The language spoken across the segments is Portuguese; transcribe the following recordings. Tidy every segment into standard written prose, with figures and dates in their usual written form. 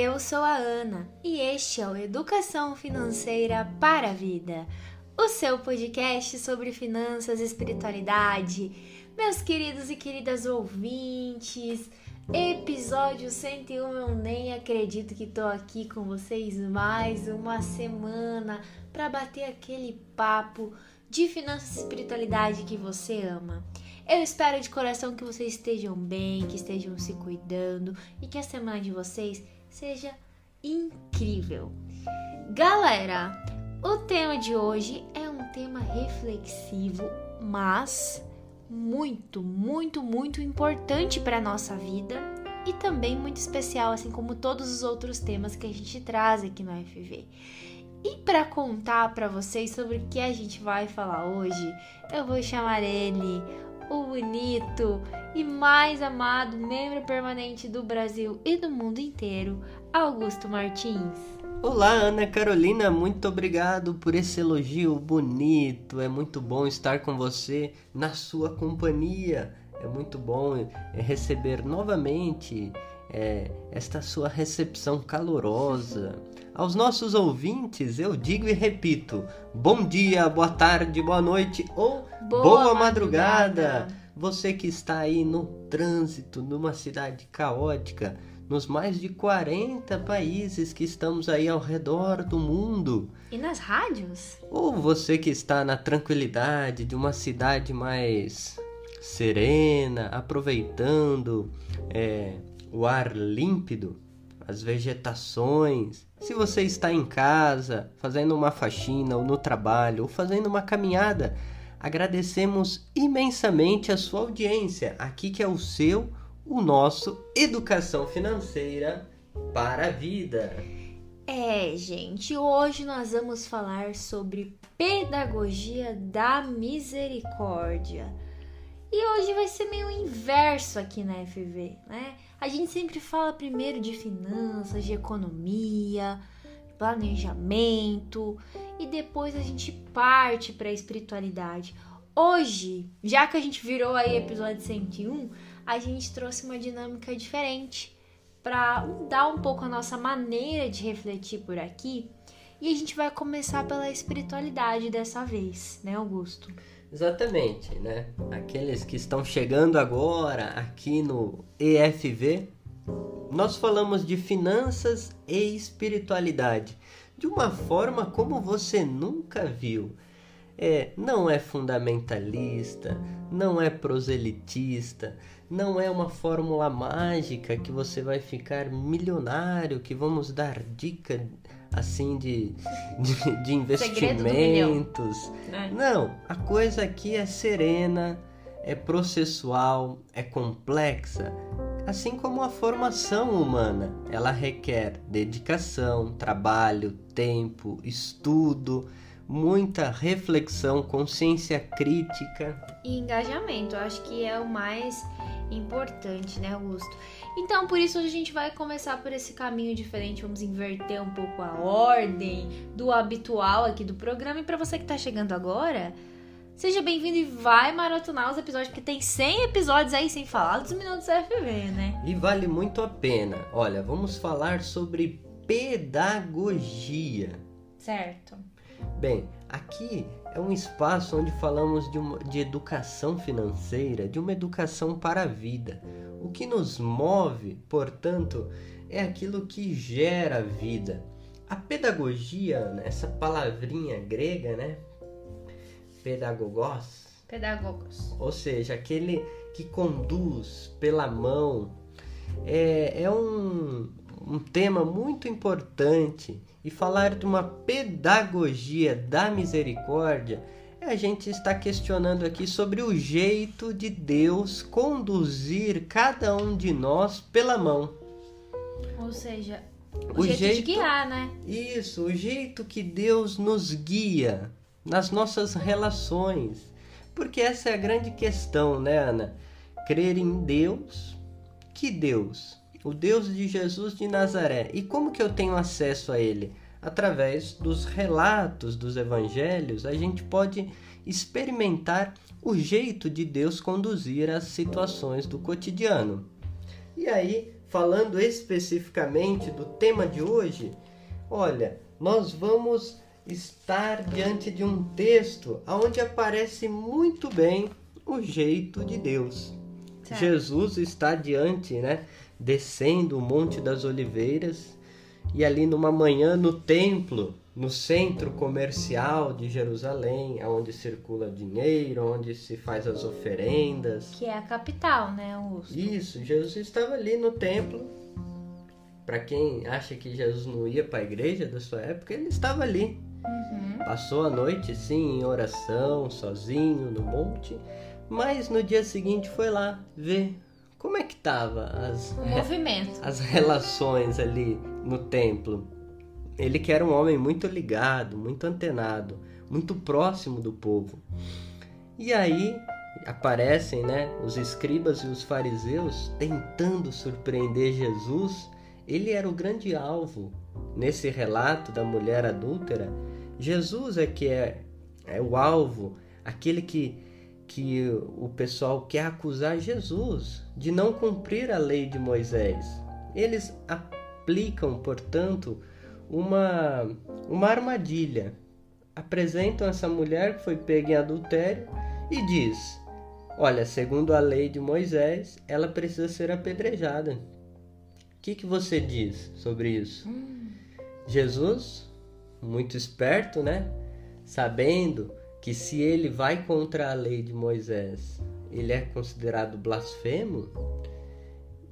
eu sou a Ana e este é o Educação Financeira para a Vida, o seu podcast sobre finanças e espiritualidade. Meus queridos e queridas ouvintes, episódio 101, eu nem acredito que estou aqui com vocês mais uma semana para bater aquele papo de finanças e espiritualidade que você ama. Eu espero de coração que vocês estejam bem, que estejam se cuidando e que a semana de vocês seja incrível. Galera, o tema de hoje é um tema reflexivo, mas muito importante para a nossa vida e também muito especial, assim como todos os outros temas que a gente traz aqui no FV. E para contar para vocês sobre o que a gente vai falar hoje, eu vou chamar ele, o bonito e mais amado membro permanente do Brasil e do mundo inteiro, Augusto Martins. Olá, Ana Carolina, muito obrigado por esse elogio bonito. É muito bom estar com você na sua companhia. É muito bom receber novamente esta sua recepção calorosa. Aos nossos ouvintes, eu digo e repito: bom dia, boa tarde, boa noite ou boa madrugada. Você que está aí no trânsito, numa cidade caótica, nos mais de 40 países que estamos aí ao redor do mundo. E nas rádios? Ou você que está na tranquilidade de uma cidade mais serena, aproveitando o ar límpido, as vegetações. Se você está em casa, fazendo uma faxina, ou no trabalho, ou fazendo uma caminhada, agradecemos imensamente a sua audiência. Aqui que é o nosso Educação Financeira para a Vida. Gente, hoje nós vamos falar sobre pedagogia da misericórdia. E hoje vai ser meio inverso aqui na FV, né? A gente sempre fala primeiro de finanças, de economia, planejamento e depois a gente parte para a espiritualidade. Hoje, já que a gente virou aí episódio 101, a gente trouxe uma dinâmica diferente para mudar um pouco a nossa maneira de refletir por aqui. E a gente vai começar pela espiritualidade dessa vez, né, Augusto? Exatamente, né? Aqueles que estão chegando agora aqui no EFV, nós falamos de finanças e espiritualidade de uma forma como você nunca viu. Não é fundamentalista, não é proselitista, não é uma fórmula mágica que você vai ficar milionário, que vamos dar dica assim de investimentos. Não, a coisa aqui é serena, é processual, é complexa. Assim como a formação humana, ela requer dedicação, trabalho, tempo, estudo, muita reflexão, consciência crítica e engajamento. Eu acho que é o mais importante, né, Augusto? Então, por isso a gente vai começar por esse caminho diferente. Vamos inverter um pouco a ordem do habitual aqui do programa. E para você que tá chegando agora, seja bem-vindo e vai maratonar os episódios, porque tem 100 episódios aí sem falar dos minutos FV, né? E vale muito a pena. Olha, vamos falar sobre pedagogia. Certo. Bem, aqui é um espaço onde falamos de educação financeira, de uma educação para a vida. O que nos move, portanto, é aquilo que gera vida. A pedagogia, essa palavrinha grega, né? Pedagogos. Ou seja, aquele que conduz pela mão. É um tema muito importante. E falar de uma pedagogia da misericórdia a gente está questionando aqui sobre o jeito de Deus conduzir cada um de nós pela mão. Ou seja, o jeito de guiar, né? Isso, o jeito que Deus nos guia nas nossas relações. Porque essa é a grande questão, né, Ana? Crer em Deus. Que Deus? O Deus de Jesus de Nazaré. E como que eu tenho acesso a ele? Através dos relatos dos evangelhos, a gente pode experimentar o jeito de Deus conduzir as situações do cotidiano. E aí, falando especificamente do tema de hoje, olha, nós vamos estar diante de um texto onde aparece muito bem o jeito de Deus. Certo. Jesus está diante, descendo o Monte das Oliveiras, e ali numa manhã no templo, no centro comercial de Jerusalém, onde circula dinheiro, onde se faz as oferendas. Que é a capital, né, Augusto? Isso, Jesus estava ali no templo. Para quem acha que Jesus não ia para a igreja da sua época, ele estava ali. Passou a noite, sim, em oração, sozinho, no monte, mas no dia seguinte foi lá ver como é que estava as relações ali no templo. Ele que era um homem muito ligado, muito antenado, muito próximo do povo. E aí aparecem, os escribas e os fariseus tentando surpreender Jesus. Ele era o grande alvo nesse relato da mulher adúltera. Jesus é que é o alvo, aquele que o pessoal quer acusar Jesus de não cumprir a lei de Moisés. Eles aplicam, portanto, uma armadilha. Apresentam essa mulher que foi pega em adultério e diz: olha, segundo a lei de Moisés, ela precisa ser apedrejada. O que você diz sobre isso? Jesus, muito esperto, sabendo que se ele vai contra a lei de Moisés, ele é considerado blasfemo,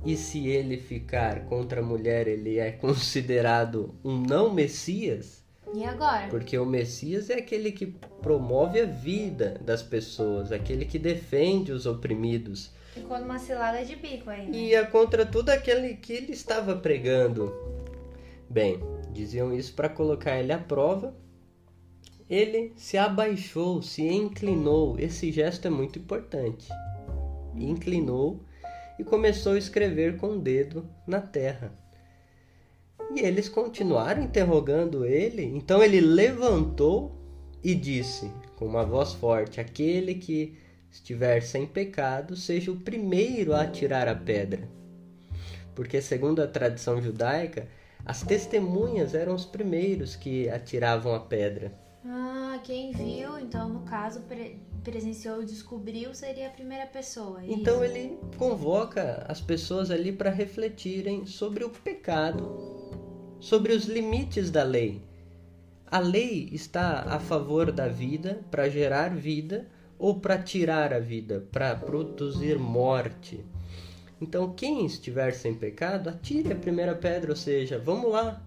e se ele ficar contra a mulher, ele é considerado um não Messias. E agora? Porque o Messias é aquele que promove a vida das pessoas, aquele que defende os oprimidos. Ficou numa cilada de bico aí, E é contra tudo aquele que ele estava pregando. Bem, diziam isso para colocar ele à prova. Ele se abaixou, se inclinou. Esse gesto é muito importante. Inclinou e começou a escrever com o dedo na terra. E eles continuaram interrogando ele. Então ele levantou e disse com uma voz forte: aquele que estiver sem pecado, seja o primeiro a atirar a pedra. Porque segundo a tradição judaica, as testemunhas eram os primeiros que atiravam a pedra. Quem viu, então no caso presenciou e descobriu, seria a primeira pessoa. Então ele convoca as pessoas ali para refletirem sobre o pecado, sobre os limites da lei. A lei está a favor da vida, para gerar vida, ou para tirar a vida, para produzir morte. Então quem estiver sem pecado, atire a primeira pedra, ou seja, vamos lá.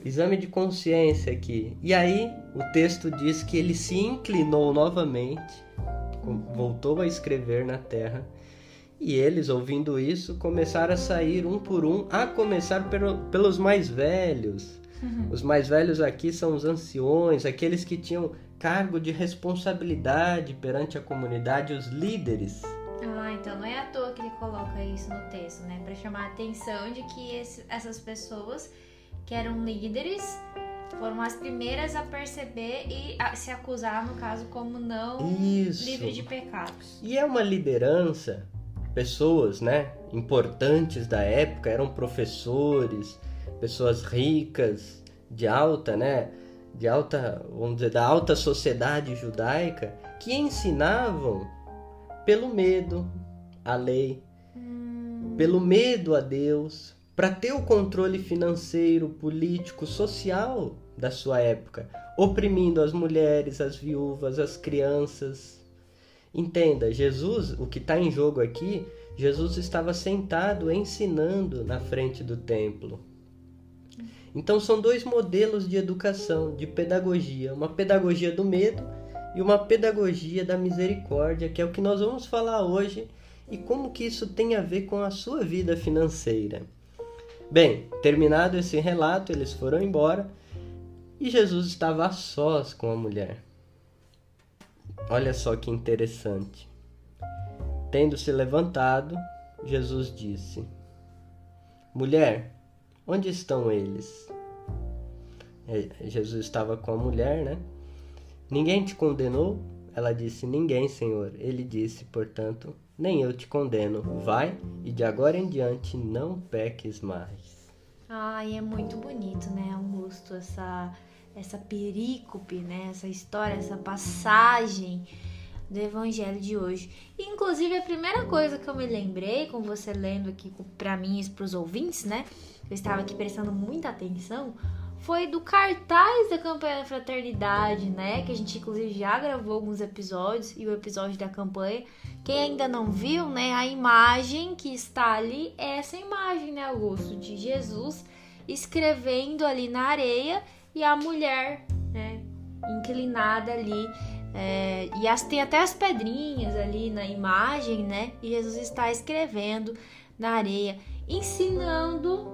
Exame de consciência aqui. E aí o texto diz que ele se inclinou novamente, voltou a escrever na terra, e eles, ouvindo isso, começaram a sair um por um, a começar pelos mais velhos. Os mais velhos aqui são os anciões, aqueles que tinham cargo de responsabilidade perante a comunidade, os líderes. Então não é à toa que ele coloca isso no texto, para chamar a atenção de que essas pessoas que eram líderes foram as primeiras a perceber e a se acusar, no caso, como não livre de pecados. E é uma liderança, pessoas, importantes da época, eram professores, pessoas ricas, de alta, vamos dizer, da alta sociedade judaica, que ensinavam pelo medo à lei, pelo medo a Deus, para ter o controle financeiro, político, social da sua época, oprimindo as mulheres, as viúvas, as crianças. Entenda, Jesus, o que está em jogo aqui, Jesus estava sentado ensinando na frente do templo. Então são dois modelos de educação, de pedagogia, uma pedagogia do medo e uma pedagogia da misericórdia, que é o que nós vamos falar hoje e como que isso tem a ver com a sua vida financeira. Bem, terminado esse relato, eles foram embora e Jesus estava a sós com a mulher. Olha só que interessante. Tendo se levantado, Jesus disse: mulher, onde estão eles? Jesus estava com a mulher, Ninguém te condenou? Ela disse: ninguém, Senhor. Ele disse, portanto, nem eu te condeno. Vai e de agora em diante não peques mais. Ai, é muito bonito, né, Augusto, essa perícope, né, essa história, essa passagem do evangelho de hoje. E, inclusive, a primeira coisa que eu me lembrei com você lendo aqui pra mim e pros ouvintes, né, eu estava aqui prestando muita atenção, foi do cartaz da campanha da fraternidade, né, que a gente inclusive já gravou alguns episódios, e o episódio da campanha, quem ainda não viu, né, a imagem que está ali é essa imagem, né, Augusto, de Jesus escrevendo ali na areia e a mulher, né, inclinada ali, e tem até as pedrinhas ali na imagem, né, e Jesus está escrevendo na areia, ensinando,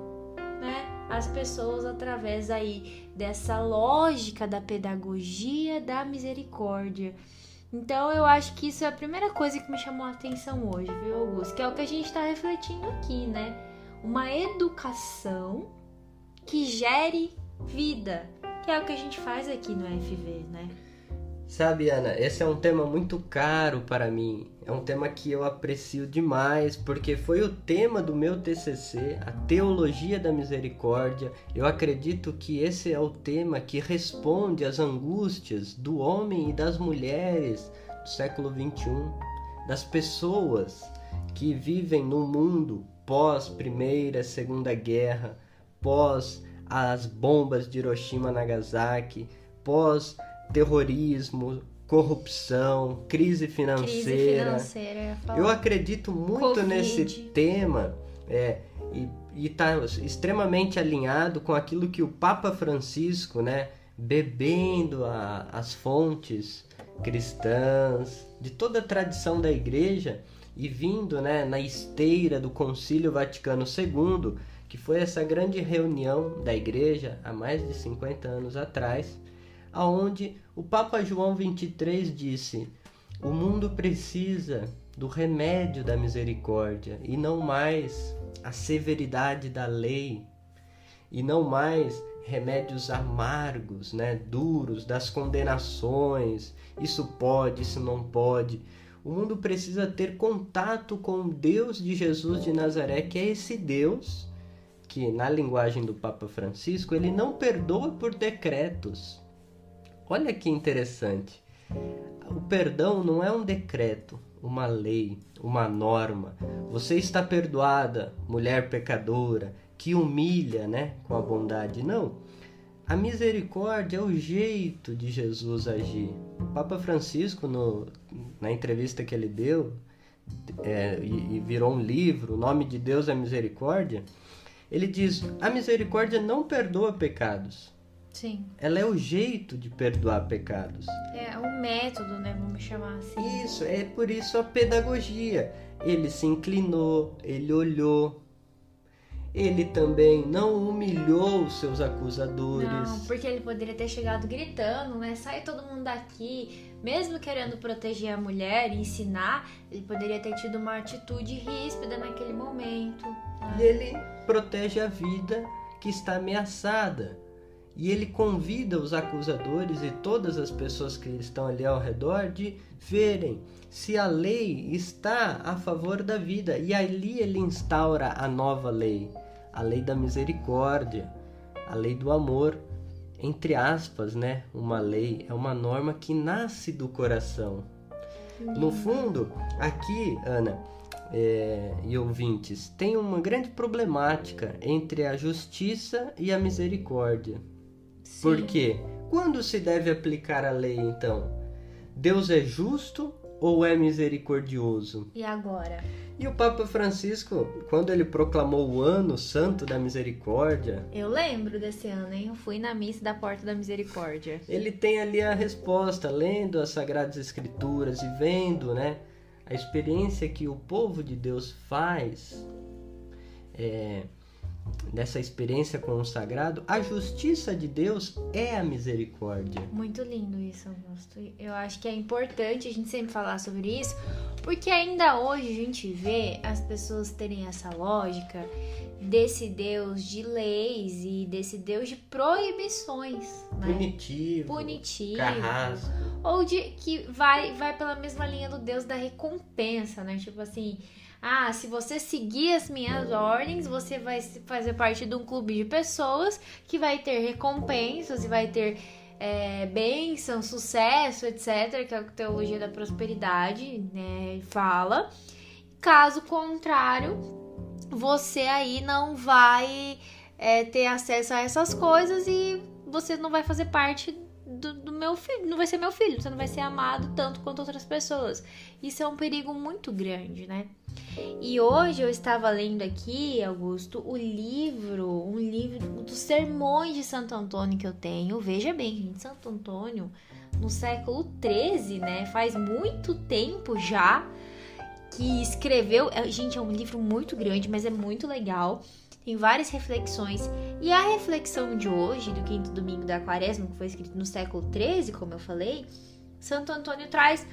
né, as pessoas através aí dessa lógica da pedagogia da misericórdia. Então eu acho que isso é a primeira coisa que me chamou a atenção hoje, viu, Augusto? Que é o que a gente está refletindo aqui, né? Uma educação que gere vida, que é o que a gente faz aqui no FV, né? Sabe, Ana, esse é um tema muito caro para mim. É um tema que eu aprecio demais, porque foi o tema do meu TCC, a Teologia da Misericórdia. Eu acredito que esse é o tema que responde às angústias do homem e das mulheres do século XXI, das pessoas que vivem no mundo pós Primeira, Segunda Guerra, pós as bombas de Hiroshima e Nagasaki, pós terrorismo, corrupção, crise financeira. Eu acredito muito Covid. Nesse tema e está extremamente alinhado com aquilo que o Papa Francisco, né, bebendo as fontes cristãs de toda a tradição da Igreja e vindo, né, na esteira do Concílio Vaticano II, que foi essa grande reunião da Igreja há mais de 50 anos atrás, aonde o Papa João XXIII disse: o mundo precisa do remédio da misericórdia e não mais a severidade da lei, e não mais remédios amargos, né, duros, das condenações, isso pode, isso não pode. O mundo precisa ter contato com o Deus de Jesus de Nazaré, que é esse Deus que, na linguagem do Papa Francisco, ele não perdoa por decretos. Olha que interessante. O perdão não é um decreto, uma lei, uma norma. Você está perdoada, mulher pecadora, que humilha, né, com a bondade. Não. A misericórdia é o jeito de Jesus agir. O Papa Francisco, na entrevista que ele deu, e virou um livro, O Nome de Deus é Misericórdia, ele diz: a misericórdia não perdoa pecados. Sim. Ela é o jeito de perdoar pecados. É um método, né? Vamos chamar assim. Isso, é por isso a pedagogia. Ele se inclinou, ele olhou. Ele também não humilhou os seus acusadores. Não, porque ele poderia ter chegado gritando, né? Sai todo mundo daqui. Mesmo querendo proteger a mulher e ensinar, ele poderia ter tido uma atitude ríspida naquele momento. Né? E ele protege a vida que está ameaçada. E ele convida os acusadores e todas as pessoas que estão ali ao redor de verem se a lei está a favor da vida. E ali ele instaura a nova lei, a lei da misericórdia, a lei do amor. Entre aspas, né? Uma lei é uma norma que nasce do coração. No fundo, aqui, Ana e ouvintes, tem uma grande problemática entre a justiça e a misericórdia. Sim. Por quê? Quando se deve aplicar a lei, então? Deus é justo ou é misericordioso? E agora? E o Papa Francisco, quando ele proclamou o Ano Santo da Misericórdia... Eu lembro desse ano, hein? Eu fui na missa da Porta da Misericórdia. Ele tem ali a resposta, lendo as Sagradas Escrituras e vendo, né, a experiência que o povo de Deus faz... Nessa experiência com o sagrado, a justiça de Deus é a misericórdia. Muito lindo isso, Augusto. Eu acho que é importante a gente sempre falar sobre isso, Porque ainda hoje a gente vê as pessoas terem essa lógica desse Deus de leis e desse Deus de proibições, né? Punitivo, carrasco. Ou de que vai pela mesma linha do Deus da recompensa, né? Tipo assim, se você seguir as minhas ordens, você vai fazer parte de um clube de pessoas que vai ter recompensas e vai ter bênção, sucesso, etc., que é a teologia da prosperidade, né, fala. Caso contrário, você aí não vai ter acesso a essas coisas e você não vai fazer parte do meu filho, não vai ser meu filho, você não vai ser amado tanto quanto outras pessoas. Isso é um perigo muito grande, né? E hoje eu estava lendo aqui, Augusto, um livro dos sermões de Santo Antônio que eu tenho. Veja bem, gente, Santo Antônio, no século XIII, né? Faz muito tempo já que escreveu. Gente, é um livro muito grande, mas é muito legal. Tem várias reflexões. E a reflexão de hoje, do quinto domingo da Quaresma, que foi escrito no século XIII, como eu falei, Santo Antônio traz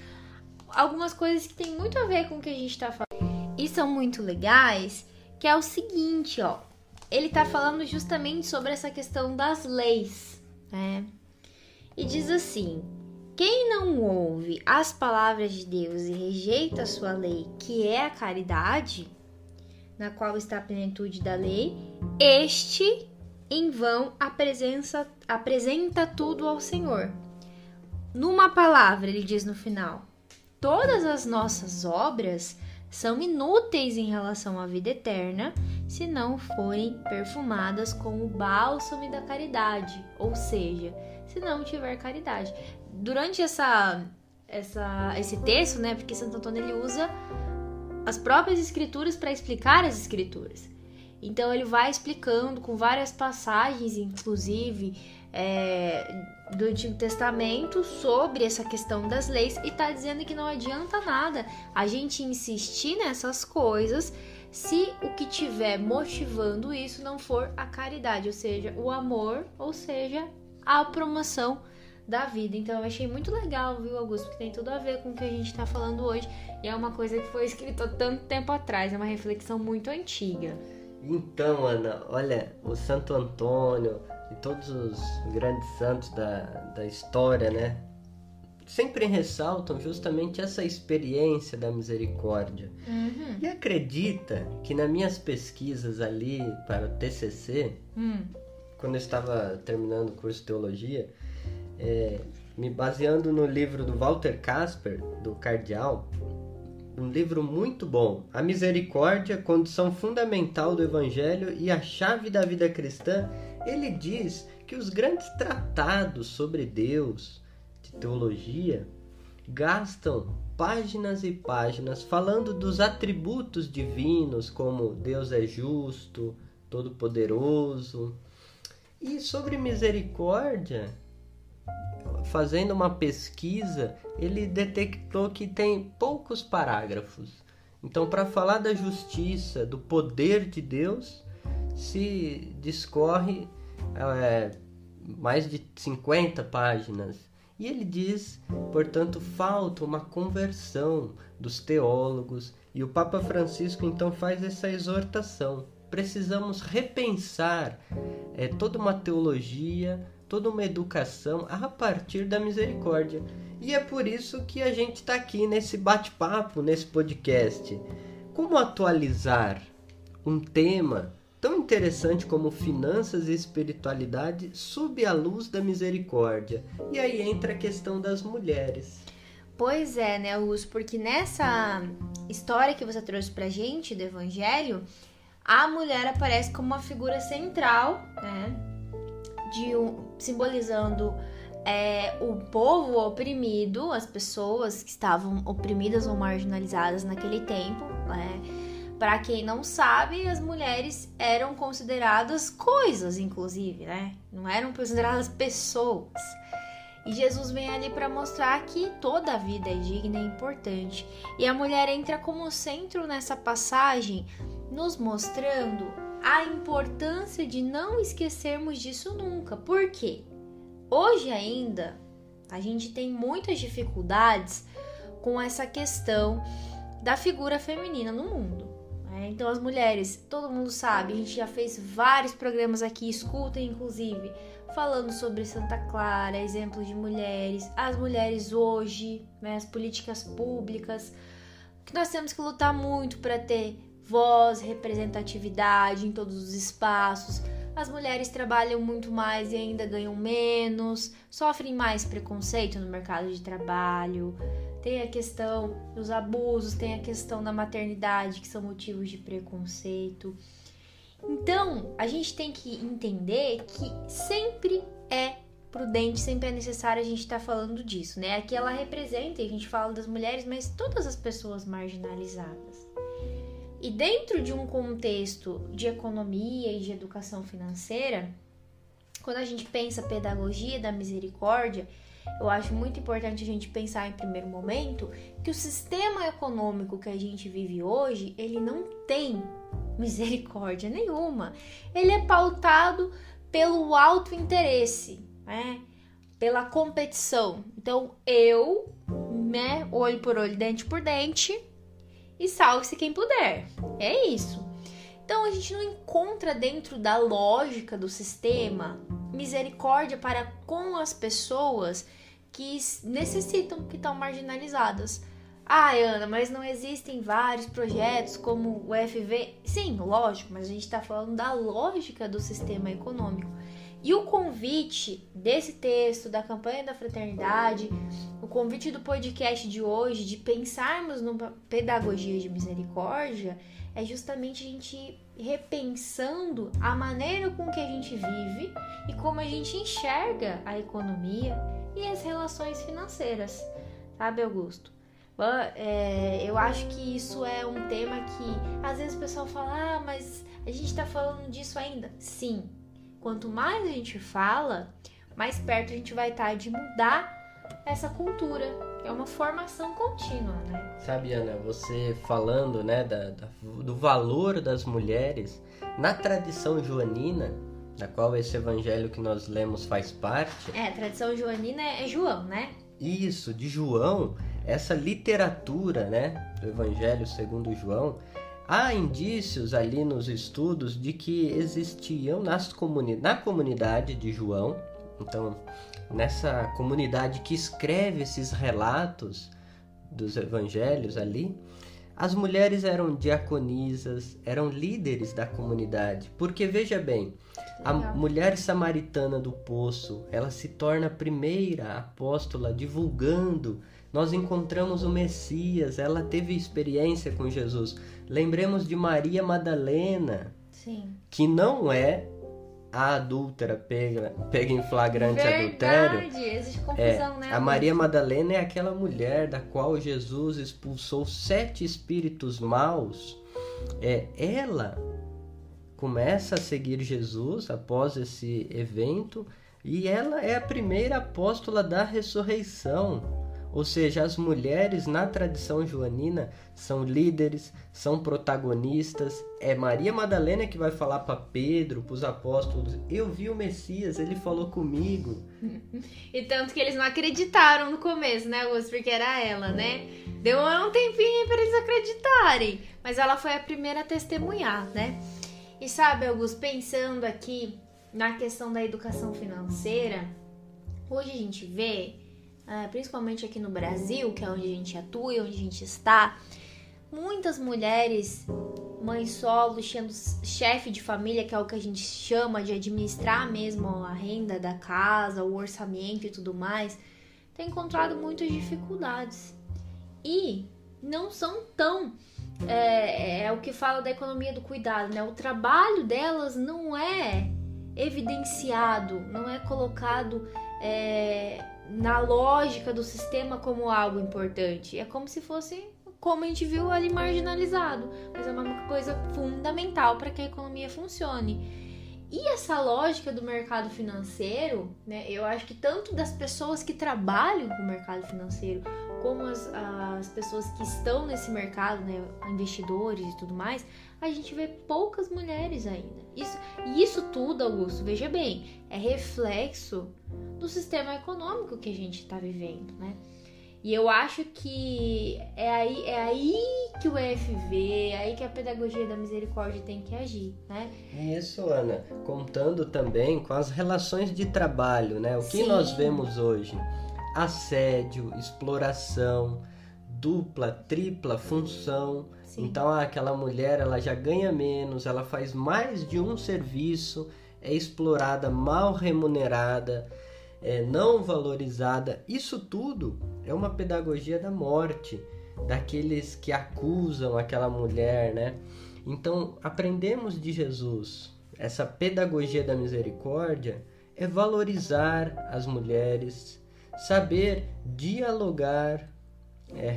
algumas coisas que tem muito a ver com o que a gente está falando. E são muito legais, que é o seguinte, ó. Ele tá falando justamente sobre essa questão das leis, né? E diz assim: quem não ouve as palavras de Deus e rejeita a sua lei, que é a caridade, na qual está a plenitude da lei, este em vão apresenta tudo ao Senhor. Numa palavra, ele diz no final: todas as nossas obras são inúteis em relação à vida eterna se não forem perfumadas com o bálsamo da caridade, ou seja, se não tiver caridade. Durante esse texto, né, porque Santo Antônio ele usa as próprias escrituras para explicar as escrituras. Então ele vai explicando com várias passagens, inclusive do Antigo Testamento, sobre essa questão das leis, e tá dizendo que não adianta nada a gente insistir nessas coisas se o que tiver motivando isso não for a caridade, ou seja, o amor, ou seja, a promoção da vida. Então eu achei muito legal, viu, Augusto, que tem tudo a ver com o que a gente tá falando hoje, e é uma coisa que foi escrita há tanto tempo atrás, é uma reflexão muito antiga. Então, Ana, olha, o Santo Antônio e todos os grandes santos da história, né, sempre ressaltam justamente essa experiência da misericórdia. Uhum. E acredita que nas minhas pesquisas ali para o TCC, quando eu estava terminando o curso de teologia, me baseando no livro do Walter Casper, do Cardeal, um livro muito bom, A Misericórdia, Condição Fundamental do Evangelho e a Chave da Vida Cristã, ele diz que os grandes tratados sobre Deus, de teologia, gastam páginas e páginas falando dos atributos divinos, como Deus é justo, todo-poderoso. E sobre misericórdia, fazendo uma pesquisa, ele detectou que tem poucos parágrafos. Então, para falar da justiça, do poder de Deus, se discorre mais de 50 páginas. E ele diz, portanto, falta uma conversão dos teólogos, e o Papa Francisco então faz essa exortação. Precisamos repensar toda uma teologia, toda uma educação a partir da misericórdia. E é por isso que a gente está aqui nesse bate-papo, nesse podcast. Como atualizar um tema tão interessante como finanças e espiritualidade sob a luz da misericórdia? E aí entra a questão das mulheres. Pois é, né, Augusto? Porque nessa história que você trouxe pra gente do Evangelho, a mulher aparece como uma figura central, né? Simbolizando o povo oprimido, as pessoas que estavam oprimidas ou marginalizadas naquele tempo, né? Para quem não sabe, as mulheres eram consideradas coisas, inclusive, né? Não eram consideradas pessoas. E Jesus vem ali para mostrar que toda a vida é digna e importante. E a mulher entra como centro nessa passagem, nos mostrando a importância de não esquecermos disso nunca. Por quê? Hoje ainda, a gente tem muitas dificuldades com essa questão da figura feminina no mundo. Então as mulheres, todo mundo sabe, a gente já fez vários programas aqui, escutem inclusive, falando sobre Santa Clara, exemplos de mulheres, as mulheres hoje, né, as políticas públicas, que nós temos que lutar muito para ter voz, representatividade em todos os espaços. As mulheres trabalham muito mais e ainda ganham menos, sofrem mais preconceito no mercado de trabalho. Tem a questão dos abusos, tem a questão da maternidade, que são motivos de preconceito. Então, a gente tem que entender que sempre é prudente, sempre é necessário a gente estar falando disso, né? Aqui ela representa, e a gente fala das mulheres, mas todas as pessoas marginalizadas. E dentro de um contexto de economia e de educação financeira, quando a gente pensa pedagogia da misericórdia, eu acho muito importante a gente pensar em primeiro momento que o sistema econômico que a gente vive hoje, ele não tem misericórdia nenhuma. Ele é pautado pelo alto interesse, né? Pela competição. Então, né, olho por olho, dente por dente, e salve-se quem puder. É isso. Então, a gente não encontra dentro da lógica do sistema misericórdia para com as pessoas que necessitam, que estão marginalizadas. Ana, mas não existem vários projetos como o FV? Sim, lógico, mas a gente está falando da lógica do sistema econômico. E o convite desse texto, da campanha da fraternidade, o convite do podcast de hoje, de pensarmos numa pedagogia de misericórdia, é justamente a gente ir repensando a maneira com que a gente vive e como a gente enxerga a economia e as relações financeiras, sabe, Augusto? Eu acho que isso é um tema que às vezes o pessoal fala, mas a gente tá falando disso ainda. Sim, quanto mais a gente fala, mais perto a gente vai estar de mudar essa cultura. É uma formação contínua, né? Sabe, Ana, você falando, né, do valor das mulheres na tradição joanina, da qual esse evangelho que nós lemos faz parte. A tradição joanina é João, né? Isso, de João, essa literatura, né, do evangelho segundo João, há indícios ali nos estudos de que existiam na comunidade de João, então nessa comunidade que escreve esses relatos dos evangelhos ali, as mulheres eram diaconisas, eram líderes da comunidade, porque veja bem, a mulher samaritana do poço, ela se torna a primeira apóstola divulgando. Nós encontramos o Messias, ela teve experiência com Jesus. Lembremos de Maria Madalena, sim, que não é a adúltera pega em flagrante adultério. Verdade, existe confusão, né? A Maria Madalena é aquela mulher da qual Jesus expulsou 7 espíritos maus. Ela começa a seguir Jesus após esse evento e ela é a primeira apóstola da ressurreição. Ou seja, as mulheres na tradição joanina são líderes, são protagonistas. É Maria Madalena que vai falar para Pedro, para os apóstolos, eu vi o Messias, ele falou comigo. E tanto que eles não acreditaram no começo, né, Augusto? Porque era ela, né? Demorou um tempinho para eles acreditarem, mas ela foi a primeira a testemunhar, né? E sabe, Augusto, pensando aqui na questão da educação financeira, hoje a gente vê, principalmente aqui no Brasil, que é onde a gente atua e onde a gente está, muitas mulheres, mães solo, sendo chefe de família, que é o que a gente chama de administrar mesmo a renda da casa, o orçamento e tudo mais, têm encontrado muitas dificuldades. E não são tão... É o que fala da economia do cuidado, né? O trabalho delas não é evidenciado, não é colocado na lógica do sistema como algo importante. É como se fosse, como a gente viu ali, marginalizado. Mas é uma coisa fundamental para que a economia funcione. E essa lógica do mercado financeiro, né? Eu acho que tanto das pessoas que trabalham com o mercado financeiro, como as pessoas que estão nesse mercado, né, investidores e tudo mais, a gente vê poucas mulheres ainda. Isso tudo, Augusto, veja bem, é reflexo do sistema econômico que a gente está vivendo, né? E eu acho que é aí que o EFV, é aí que a pedagogia da misericórdia tem que agir, né? Isso, Ana, contando também com as relações de trabalho, né? O que nós vemos hoje? Assédio, exploração, dupla, tripla função. Sim. Então aquela mulher, ela já ganha menos, ela faz mais de um serviço, é explorada, mal remunerada, não valorizada. Isso tudo é uma pedagogia da morte, daqueles que acusam aquela mulher, né? Então, aprendemos de Jesus. Essa pedagogia da misericórdia é valorizar as mulheres, saber dialogar,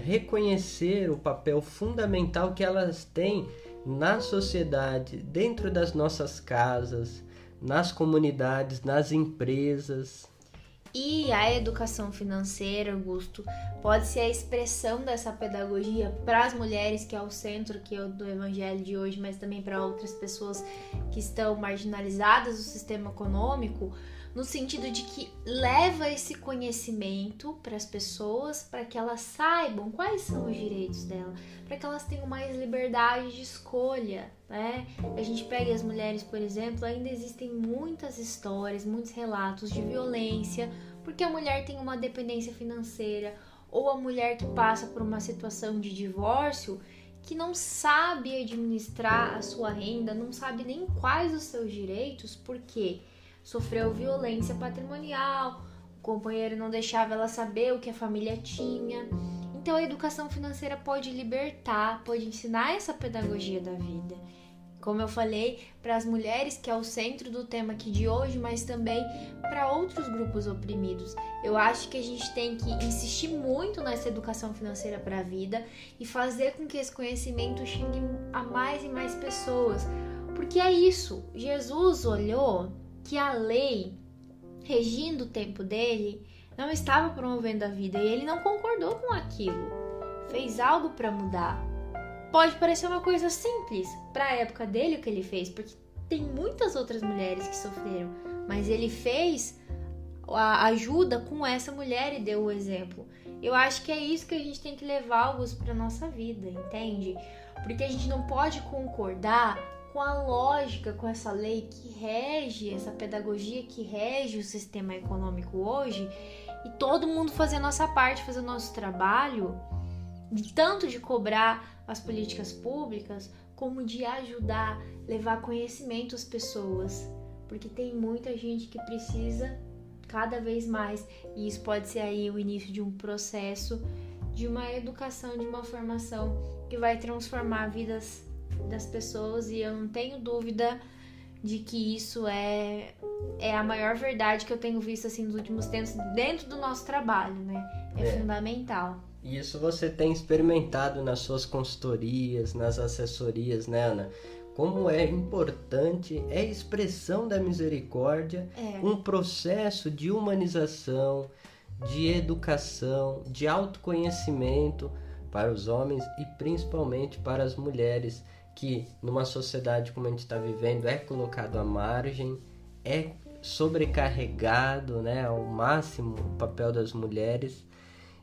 reconhecer o papel fundamental que elas têm na sociedade, dentro das nossas casas, nas comunidades, nas empresas. E a educação financeira, Augusto, pode ser a expressão dessa pedagogia para as mulheres, que é o centro do evangelho de hoje, mas também para outras pessoas que estão marginalizadas do sistema econômico, no sentido de que leva esse conhecimento para as pessoas, para que elas saibam quais são os direitos dela, para que elas tenham mais liberdade de escolha, né? A gente pega as mulheres, por exemplo, ainda existem muitas histórias, muitos relatos de violência, porque a mulher tem uma dependência financeira, ou a mulher que passa por uma situação de divórcio, que não sabe administrar a sua renda, não sabe nem quais os seus direitos, porque sofreu violência patrimonial, o companheiro não deixava ela saber o que a família tinha. Então a educação financeira pode libertar, pode ensinar essa pedagogia da vida. Como eu falei, para as mulheres, que é o centro do tema aqui de hoje, mas também para outros grupos oprimidos. Eu acho que a gente tem que insistir muito nessa educação financeira para a vida e fazer com que esse conhecimento chegue a mais e mais pessoas. Porque é isso, Jesus olhou que a lei, regindo o tempo dele, não estava promovendo a vida e ele não concordou com aquilo. Fez algo para mudar. Pode parecer uma coisa simples para a época dele o que ele fez, porque tem muitas outras mulheres que sofreram, mas ele fez a ajuda com essa mulher e deu o exemplo. Eu acho que é isso que a gente tem que levar, Augusto, para nossa vida, entende? Porque a gente não pode concordar com a lógica, com essa lei que rege, essa pedagogia que rege o sistema econômico hoje, e todo mundo fazer a nossa parte, fazer o nosso trabalho, de tanto de cobrar as políticas públicas, como de ajudar, levar conhecimento às pessoas, porque tem muita gente que precisa cada vez mais, e isso pode ser aí o início de um processo, de uma educação, de uma formação que vai transformar vidas das pessoas, e eu não tenho dúvida de que isso é a maior verdade que eu tenho visto assim nos últimos tempos dentro do nosso trabalho, né? É fundamental. E isso você tem experimentado nas suas consultorias, nas assessorias, né, Ana? Como é importante, é a expressão da misericórdia, um processo de humanização, de educação, de autoconhecimento para os homens e principalmente para as mulheres, que numa sociedade como a gente está vivendo é colocado à margem, é sobrecarregado, né, ao máximo o papel das mulheres,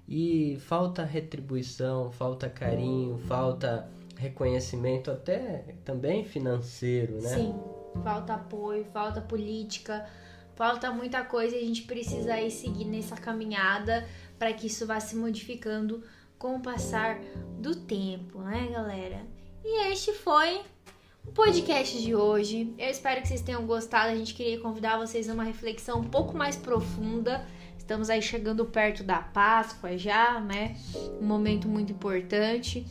e falta retribuição, falta carinho, falta reconhecimento até também financeiro, né? Sim, falta apoio, falta política, falta muita coisa, e a gente precisa aí seguir nessa caminhada para que isso vá se modificando com o passar do tempo, né, galera? E este foi o podcast de hoje. Eu espero que vocês tenham gostado. A gente queria convidar vocês a uma reflexão um pouco mais profunda. Estamos aí chegando perto da Páscoa já, né? Um momento muito importante.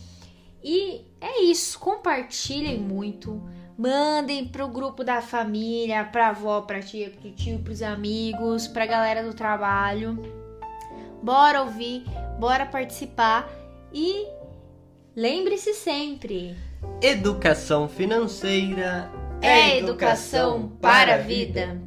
E é isso. Compartilhem muito. Mandem pro grupo da família, pra avó, pra tia, pro tio, pros amigos, pra galera do trabalho. Bora ouvir, bora participar e lembre-se sempre: educação financeira é educação para a vida.